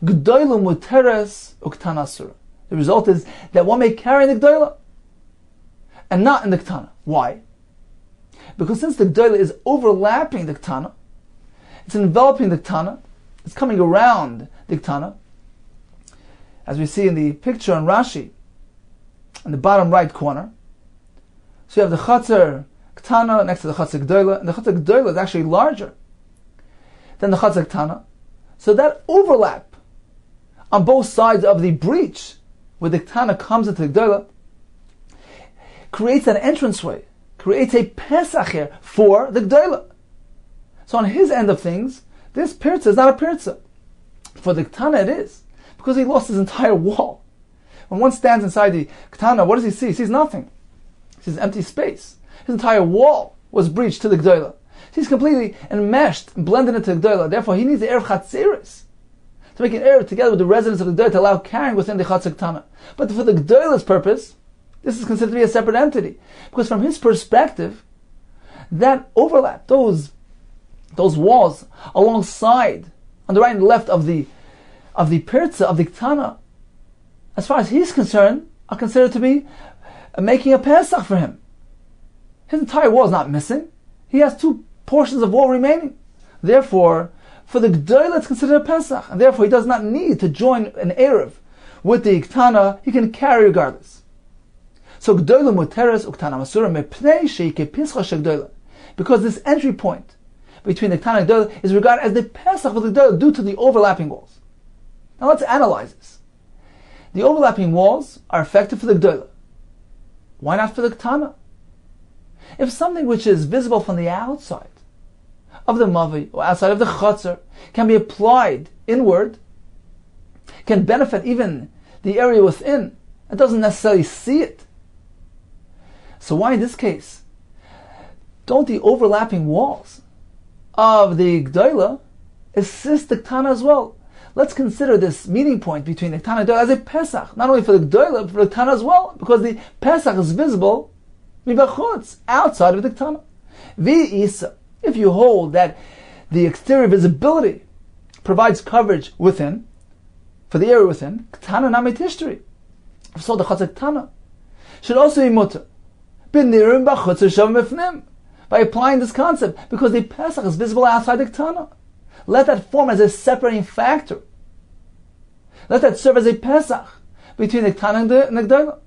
G'dola muteres uktana asura. The result is that one may carry in the g'dola and not in the ktana. Why? Because since the g'dola is overlapping the ktana, it's enveloping the ktana, it's coming around the ktana, as we see in the picture on Rashi, in the bottom right corner. So you have the Chatzar Ktana next to the Chatzar Gdoila, and the Chatzar Gdoila is actually larger than the Chatzar Ktana. So that overlap on both sides of the breach, where the Ktana comes into the Gdoila, creates an entranceway, creates a Pesach here for the Gdoila. So on his end of things, this Pirza is not a Pirza. For the Ktana it is, because he lost his entire wall. When one stands inside the Ktana, what does he see? He sees nothing. He sees empty space. His entire wall was breached to the Gdoila. He's completely enmeshed, blended into the Gdoila. Therefore, he needs the Erev Chatzeris to make an Erev together with the residents of the Gdoila to allow carrying within the Chatzar Ktana. But for the Gdoila's purpose, this is considered to be a separate entity. Because from his perspective, that overlap, those walls alongside, on the right and left of the Pirza, of the Ktana, as far as he's concerned, are considered to be making a Pesach for him. His entire wall is not missing. He has two portions of wall remaining. Therefore, for the Gdoila it's considered a Pesach, and therefore he does not need to join an Erev with the Ktana. He can carry regardless. So Gdoila muteres uktana masura mepnei sheike pischa shegdoila, because this entry point between the Ktana and Gdoila is regarded as the Pesach of the Gdoila due to the overlapping walls. Now let's analyze this. The overlapping walls are effective for the Gdoila. Why not for the Ktana? If something which is visible from the outside of the Mavi or outside of the Chatzar can be applied inward, can benefit even the area within, and doesn't necessarily see it. So why in this case don't the overlapping walls of the Gdoila assist the Ktana as well? Let's consider this meeting point between the Ktana and the Gdoila as a Pesach, not only for the Gdoila, but for the Ktana as well, because the Pesach is visible mibachutz, outside of the Ktana. V'isa, if you hold that the exterior visibility provides coverage within, for the area within, Ktana nami tishtri. So the Chatzar Ktana should also be mutter b'nirim b'chutz shavim b'fnim, by applying this concept, because the Pesach is visible outside the Ktana. Let that form as a separating factor. Let that serve as a Pesach between the Ktana and the Gdoila.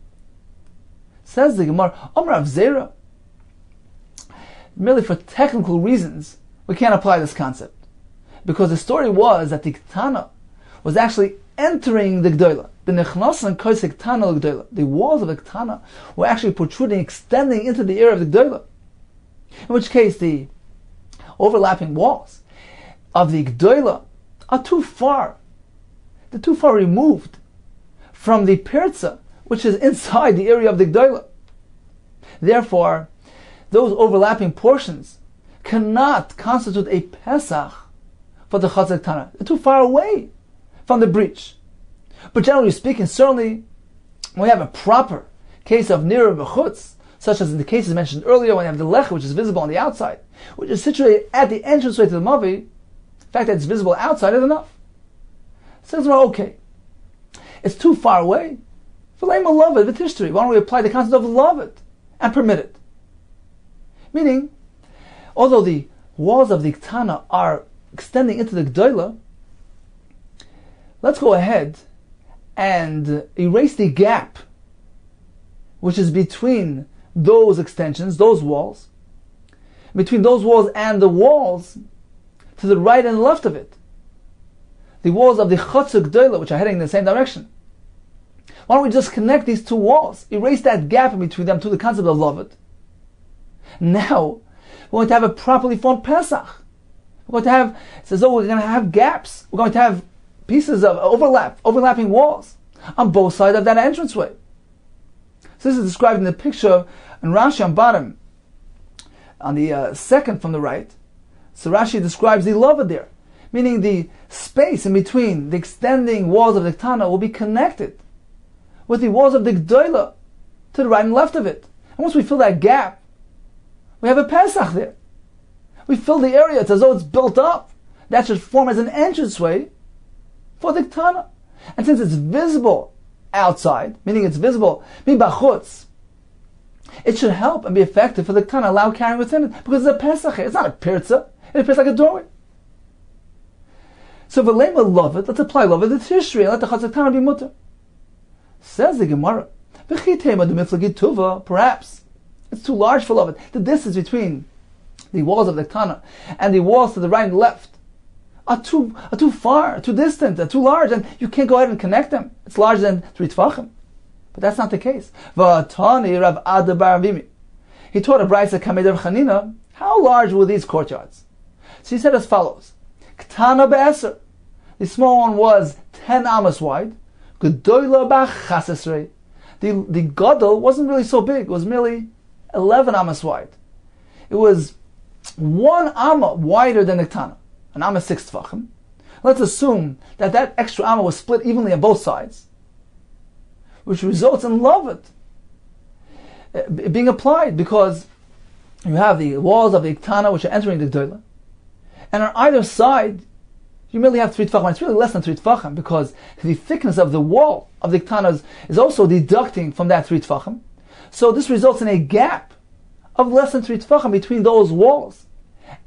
Says the Gemara, Amar Rav Zera, merely for technical reasons, we can't apply this concept. Because the story was that the Ktana was actually entering the Gdoila. The walls of the Ktana were actually protruding, extending into the area of the Gdoila. In which case, the overlapping walls of the Gdoila are too far. They're too far removed from the Pirza, which is inside the area of the Gdoila. Therefore, those overlapping portions cannot constitute a Pesach for the Chatzar Ktana. They're too far away from the breach. But generally speaking, certainly, when we have a proper case of Nira B'chutz, such as in the cases mentioned earlier when you have the lecha, which is visible on the outside, which is situated at the entranceway to the mavi, the fact that it's visible outside is enough. Says, well, okay, it's too far away. Why don't we apply the concept of love it and permit it? Meaning, although the walls of the Ktana are extending into the Gdoila, let's go ahead and erase the gap which is between those extensions, those walls, between those walls and the walls to the right and left of it. The walls of the Chotzer Gdoila, which are heading in the same direction. Why don't we just connect these two walls, erase that gap in between them to the concept of Loved? Now, we're going to have a properly formed Pesach. We're going to have, it says, we're going to have gaps. We're going to have pieces of overlapping walls on both sides of that entranceway. So this is described in the picture in Rashi on bottom, on the second from the right. So Rashi describes the Loved there, meaning the space in between the extending walls of the Ktana will be connected with the walls of the Gdoila to the right and left of it. And once we fill that gap, we have a Pesach there. We fill the area, it's as though it's built up. That should form as an entranceway for the Ktana. And since it's visible outside, meaning it's visible mibachutz, it should help and be effective for the Ktana, allow carrying within it, because it's a Pesach. It's not a pirza, it appears like a doorway. So v'lema love it, let's apply love it to Tishri, and let the Chazak Ktana be mutter. Says the Gemara, perhaps it's too large for Loved. The distance between the walls of the Ktana and the walls to the right and left are too far, too distant, too large, and you can't go ahead and connect them. It's larger than 3 tefachim. But that's not the case. He taught a brayso Kamei Rav Chanina. How large were these courtyards? So he said as follows: Ktana be'eser. The small one was 10 amos wide. Gedola b'chasesrei. The gadol wasn't really so big. It was merely 11 amos wide. It was 1 amma wider than the Ktana. An amma 6 tefachim. Let's assume that extra amma was split evenly on both sides, which results in Loved being applied, because you have the walls of the Ktana which are entering the Gdoila, and on either side you merely have 3 tefachim. It's really less than 3 tefachim, because the thickness of the wall of the Ktana is also deducting from that 3 tefachim. So this results in a gap of less than 3 tefachim between those walls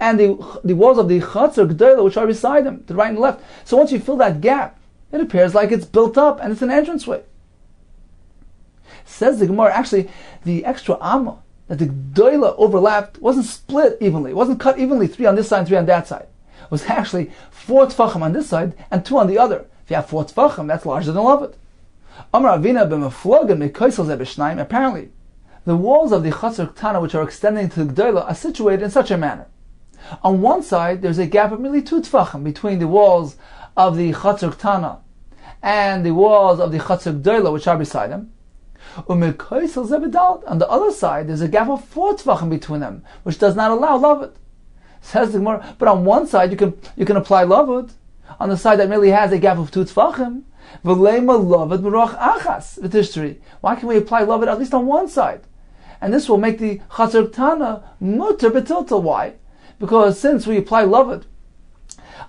and the walls of the Chotzer Gdoila, which are beside them, to the right and left. So once you fill that gap, it appears like it's built up and it's an entranceway. Says the Gemara, actually, the extra amma that the Gdoila overlapped wasn't split evenly. It wasn't cut evenly, 3 on this side and 3 on that side. It was actually 4 tefachim on this side and 2 on the other. If you have 4 tefachim, that's larger than Loved. Apparently, the walls of the Chotzer Ktana, which are extending to the Gdoila, are situated in such a manner. On one side, there's a gap of merely 2 tefachim between the walls of the Chotzer Ktana and the walls of the Chotzer Gdoila, which are beside them. On the other side, there's a gap of 4 tefachim between them, which does not allow Loved. Says the Gemara, but on one side you can apply Loved. On the side that merely has a gap of 2 tefachim, why can we apply Loved at least on one side? And this will make the Chotzer Ktana mutter betilta. Why? Because since we apply Loved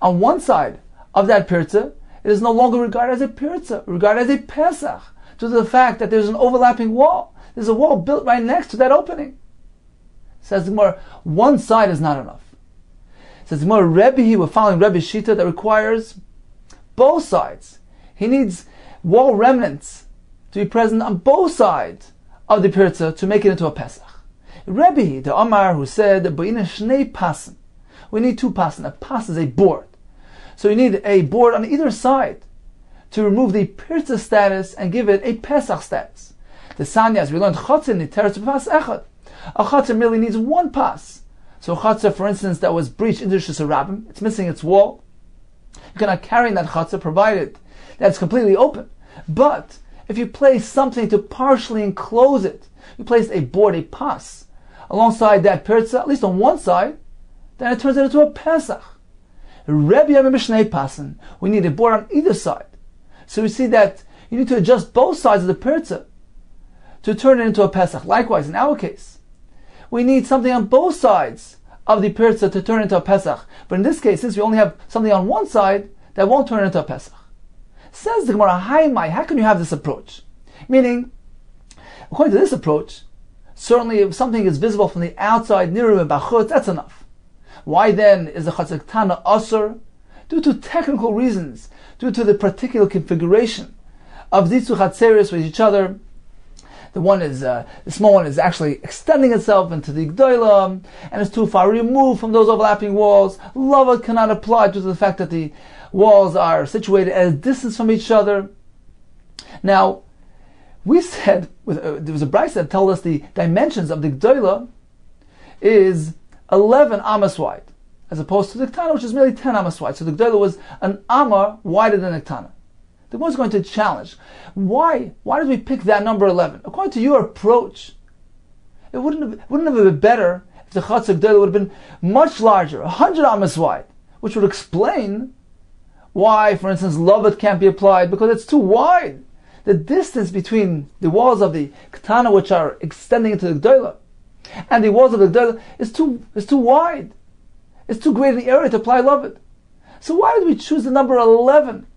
on one side of that pirza, it is no longer regarded as a pirza, regarded as a Pesach, due to the fact that there's an overlapping wall. There's a wall built right next to that opening. Says the Gemara, one side is not enough. Says the Gemara, Rebbe, we're following Rebbe's shita that requires both sides. He needs wall remnants to be present on both sides of the pirza to make it into a Pesach. Rebbe, the Amar, who said, we need 2 pasen. A pas is a board. So you need a board on either side to remove the pirza status and give it a Pesach status. The Sanya, as we learned, Chotzer niteres b'pas echad. A Chotzer merely needs 1 pas. So a Chotzer, for instance, that was breached into Shus Rabbim, it's missing its wall. You cannot carry in that Chotzer, provided that it's completely open. But if you place something to partially enclose it, you place a board, a pas, alongside that pirza, at least on one side, then it turns it into a Pesach. Rebbe Mishnei Pasen, we need a board on either side. So we see that you need to adjust both sides of the pirza to turn it into a Pesach. Likewise, in our case, we need something on both sides of the Pirza to turn into a Pesach. But in this case, since we only have something on one side, that won't turn into a Pesach. Says the Gemara, how can you have this approach? Meaning, according to this approach, certainly if something is visible from the outside, nirim and bachutz, that's enough. Why then is the chatzak tana asur? Due to technical reasons, due to the particular configuration of these two chatzeris with each other. The one is, the small one is actually extending itself into the gdoila, and is too far removed from those overlapping walls. Lava cannot apply due to the fact that the walls are situated at a distance from each other. Now, we said, there was a brayso that told us the dimensions of the gdoila is 11 amas wide, as opposed to the ktana, which is merely 10 amas wide. So the gdoila was an amma wider than the ktana. The Gemara is going to challenge, why did we pick that number 11? According to your approach, it wouldn't have been better if the chatzak gdoila would have been much larger, 100 amas wide, which would explain why, for instance, lavet can't be applied, because it's too wide. The distance between the walls of the ktana, which are extending into the gdoila, and the walls of the gdoila is too wide. It's too great an area to apply lavet. So why did we choose the number 11?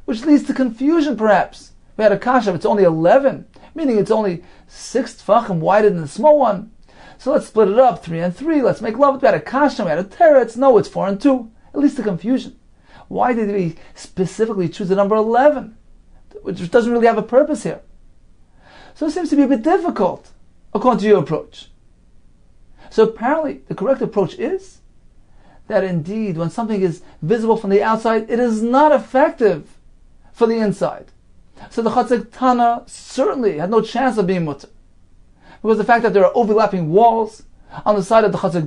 Which leads to confusion, perhaps. We had a kasha, it's only 11, meaning it's only 6 tfachim wider than the small one. So let's split it up, 3 and 3, let's make lavet. We had a kasha, we had a teretz, no, it's 4 and 2. It leads to confusion. Why did we specifically choose the number 11? Which doesn't really have a purpose here. So it seems to be a bit difficult, according to your approach. So apparently, the correct approach is that indeed, when something is visible from the outside, it is not effective for the inside. So the chatzak tana certainly had no chance of being mutter, because the fact that there are overlapping walls on the side of the chatzak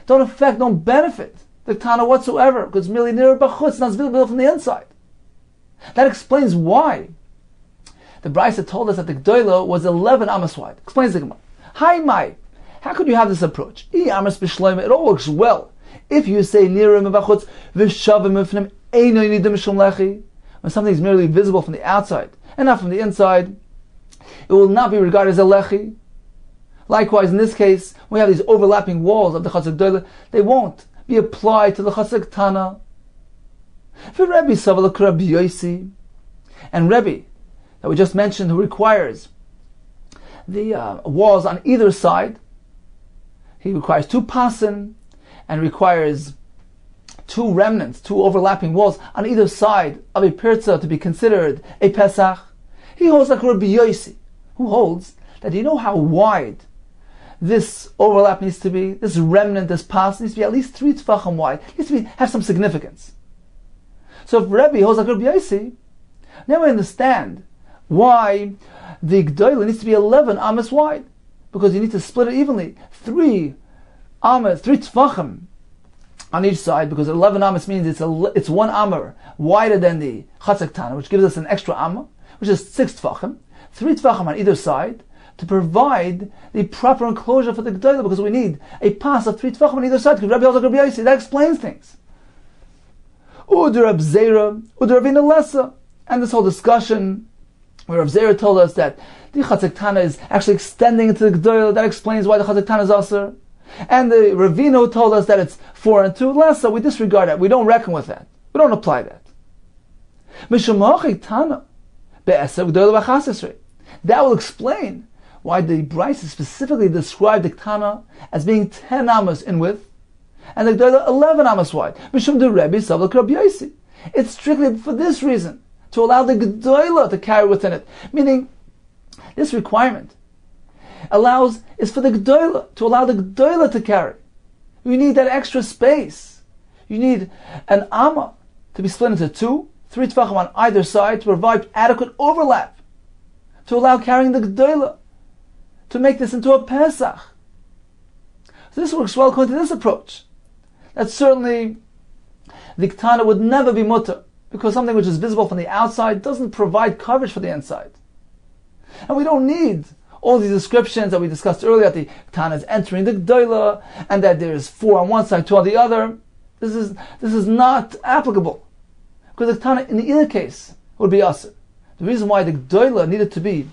don't benefit the tana whatsoever, because it's merely near bachutz, not visible from the inside. That explains why the brayso told us that the gdoila was 11 amas wide. Explains the Gemara. Hi, mai. How could you have this approach? It all works well if you say nirim bachutz v'shavim mifnim eino nidim mishum lechi. When something is merely visible from the outside and not from the inside, it will not be regarded as a lechi. Likewise, in this case, we have these overlapping walls of the chatzak gdoila. They won't be applied to the chatzak tana. For Rebbe Savalak Rabbi Yosi, and Rebbe that we just mentioned, who requires the walls on either side, he requires 2 pasim and requires 2 remnants, 2 overlapping walls on either side of a pirza to be considered a Pesach. He holds like Rabbi Yosi, who holds that, you know how wide this overlap needs to be, this remnant, this pas needs to be at least 3 tefachim wide, it needs to have some significance. So if Rebbe holds like Rabbi Yosi, now we understand why the gdoila needs to be 11 amas wide, because you need to split it evenly, 3 amas, 3 tefachim on each side, because 11 amas means it's 1 amar wider than the chatzak tana, which gives us an extra amma, which is 6 tefachim, 3 tefachim on either side, to provide the proper enclosure for the gdoila, because we need a pas of 3 tefachim on either side, because Rebbe holds like Rabbi Yosi. That explains things. Uder Reb Zera, Uder Ravina Lessa, and this whole discussion where Reb Zera told us that the chatzak tana is actually extending into the gdoila. That explains why the chatzak tana is aser. And the Ravino told us that it's 4 and 2 Lessa. We disregard that. We don't reckon with that. We don't apply that. That will explain why the brayso specifically described the tana as being 10 amas in width, and the gdoila 11 amas wide. Mishum de Rebbe Savlak Rabbi Yosi. It's strictly for this reason, to allow the gdoila to carry within it. Meaning, this requirement is for the gdoila, to allow the gdoila to carry. You need that extra space. You need an amma to be split into 2, 3 tefachim on either side to provide adequate overlap, to allow carrying the gdoila, to make this into a Pesach. So this works well according to this approach. That certainly the ktana would never be mutter, because something which is visible from the outside doesn't provide coverage for the inside. And we don't need all these descriptions that we discussed earlier, that the ktana is entering the gdoila, and that there's 4 on one side, 2 on the other. This is not applicable, because the ktana in either case would be aser. The reason why the gdoila needed to be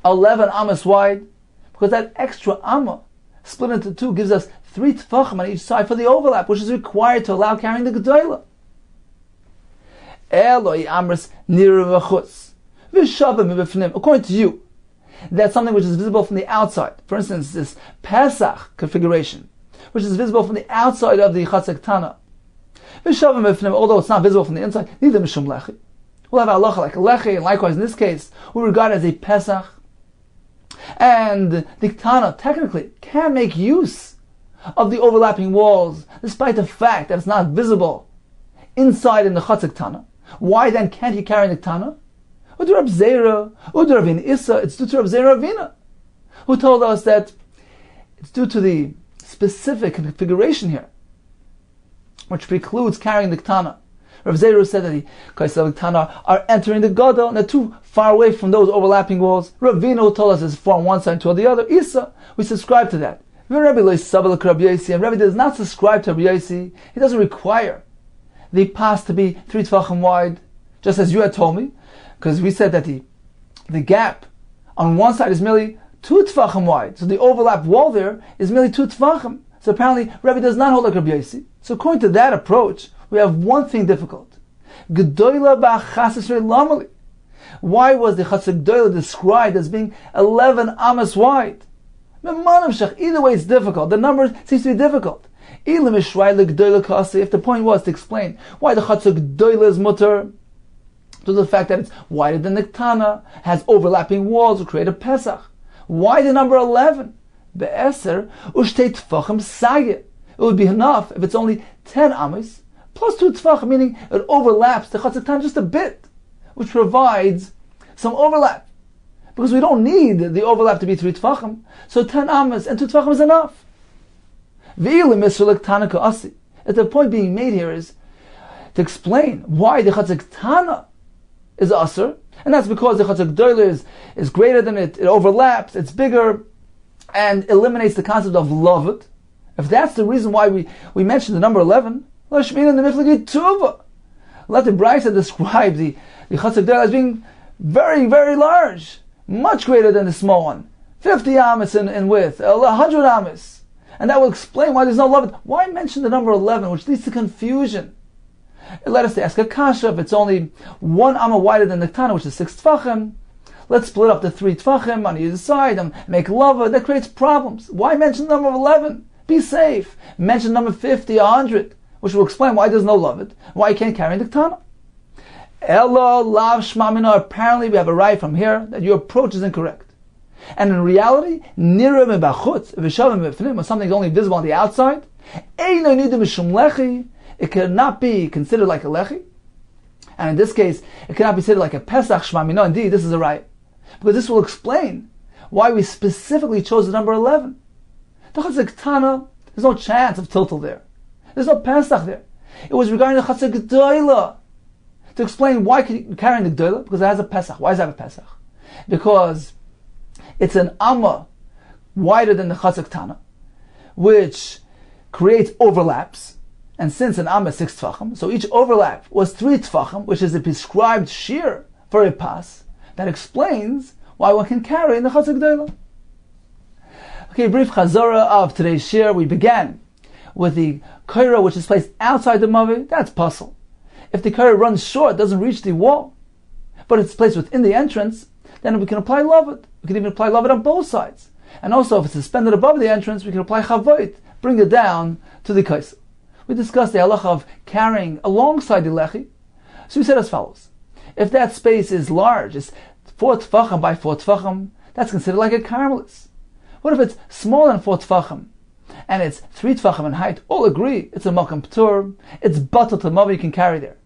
11 amas wide, because that extra amma split into two gives us 3 tefachim on each side for the overlap, which is required to allow carrying the gedolah. Eloi amras niru v'chutz v'shavim v'bifnim. According to you, that's something which is visible from the outside. For instance, this Pesach configuration, which is visible from the outside of the Chatzak Tana. V'shavim v'bifnim, although it's not visible from the inside, neither mishum lechi. We'll have halacha like a lechi, and likewise in this case, we regard it as a Pesach. And the Tana technically can make use of the overlapping walls, despite the fact that it's not visible inside in the Chatzak Tana. Why then can't he carry the Tana? Udur Rab Zera, Udur Ravin Issa, it's due to Rab Zera Ravina, who told us that it's due to the specific configuration here, which precludes carrying the Tana. Rav Zera said that the Kaisel and Tana are entering the Gadol and they're too far away from those overlapping walls. Ravina, who told us it's far on one side to the other. Issa, we subscribe to that. And Rabbi does not subscribe to Rabbi Yossi. He doesn't require the pas to be 3 tefachim wide, just as you had told me, because we said that the gap on one side is merely 2 tefachim wide, so the overlap wall there is merely 2 tefachim. So apparently Rabbi does not hold like Rabbi Yossi. So according to that approach, we have one thing difficult. Gedolah ba'achas lamali. Why was the Chatzak Gedolah described as being 11 amas wide? Either way it's difficult. The number seems to be difficult. If the point was to explain why the Chatzak Gedolah is mutter, to the fact that it's wider than the Tana, has overlapping walls to create a Pesach. Why the number 11? Be'eser ushtei tefachim sageh. It would be enough if it's only 10 amas plus 2 tefachim, meaning it overlaps the Chatzak Tana just a bit, which provides some overlap. Because we don't need the overlap to be 3 tefachim, so 10 amas and 2 tefachim is enough. If the point being made here is to explain why the Chatzak Tana is aser, and that's because the Chatzak Gedolah is greater than it overlaps, it's bigger, and eliminates the concept of loved. If that's the reason why we mentioned the number 11, let the Brayta describe the Chatzak Gedolah as being very, very large, much greater than the small one. 50 amas in width, 100 amas. And that will explain why there's no loved. Why mention the number 11, which leads to confusion? It led us to ask a kasha, if it's only 1 amma wider than the Tana, which is 6 tefachim, let's split up the 3 tefachim on either side and make lava. That creates problems. Why mention the number 11? Be safe. Mention number 50, 100, which will explain why there's no loved, why you can't carry the Tana. Ella lav shmamina. Apparently we have a right from here that your approach is incorrect. And in reality, nira mebachutz v'shavim b'fnim, when something is only visible on the outside, eino nidim mishum lechi, it cannot be considered like a lechi. And in this case, it cannot be considered like a pesach shmamina. Indeed, this is a right. Because this will explain why we specifically chose the number 11. The Chatzak Tana, there's no chance of tiltal there. There's no pesach there. It was regarding the Chatzak Gedolah. To explain why carrying the Gedolah, because it has a pesach. Why does it have a pesach? Because it's an amma wider than the Chatzak Tana, which creates overlaps. And since an amma is 6 tefachim, so each overlap was 3 tefachim, which is a prescribed shiur for a pas, that explains why one can carry in the Chatzak Gedolah. Okay, brief chazorah of today's shiur. We began with the kaira, which is placed outside the mavi. That's puzzle. If the kaira runs short, doesn't reach the wall, but it's placed within the entrance, then we can apply lavud. We can even apply lavud on both sides. And also, if it's suspended above the entrance, we can apply chavot, bring it down to the kaisel. We discussed the halacha of carrying alongside the lechi. So we said as follows: if that space is large, it's 4 tefachim by 4 tefachim, that's considered like a carmelis. What if it's smaller than 4 tefachim, and it's 3 tefachim in height? All agree it's a makam ptur, it's batal to mavi, you can carry there.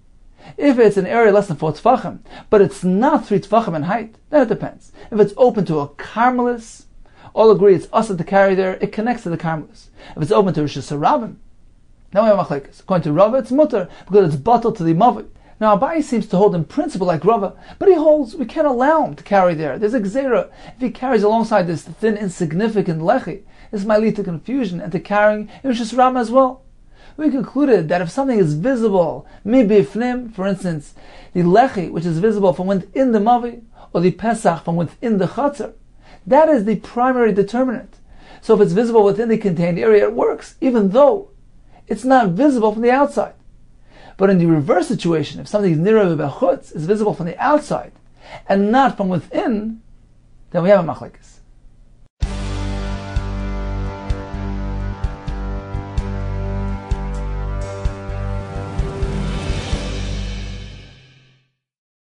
If it's an area less than 4 tefachim, but it's not 3 tefachim in height, then it depends. If it's open to a carmelis, all agree it's asad to carry there, it connects to the carmelis. If it's open to Rishus Harabim, now we have machlekes. According to Rava, it's mutter, because it's batal to the mavi. Now Abaye seems to hold in principle like Rava, but he holds we can't allow him to carry there. There's a gzeira. If he carries alongside this thin, insignificant lechi, this might lead to confusion and to carrying in Rishus Harabim as well. We concluded that if something is visible, mibifnim, for instance, the lechi, which is visible from within the mavi, or the Pesach from within the Chatzar. That is the primary determinant. So if it's visible within the contained area, it works, even though it's not visible from the outside. But in the reverse situation, if something is nira b'chutz, is visible from the outside and not from within, then we have a machlekes.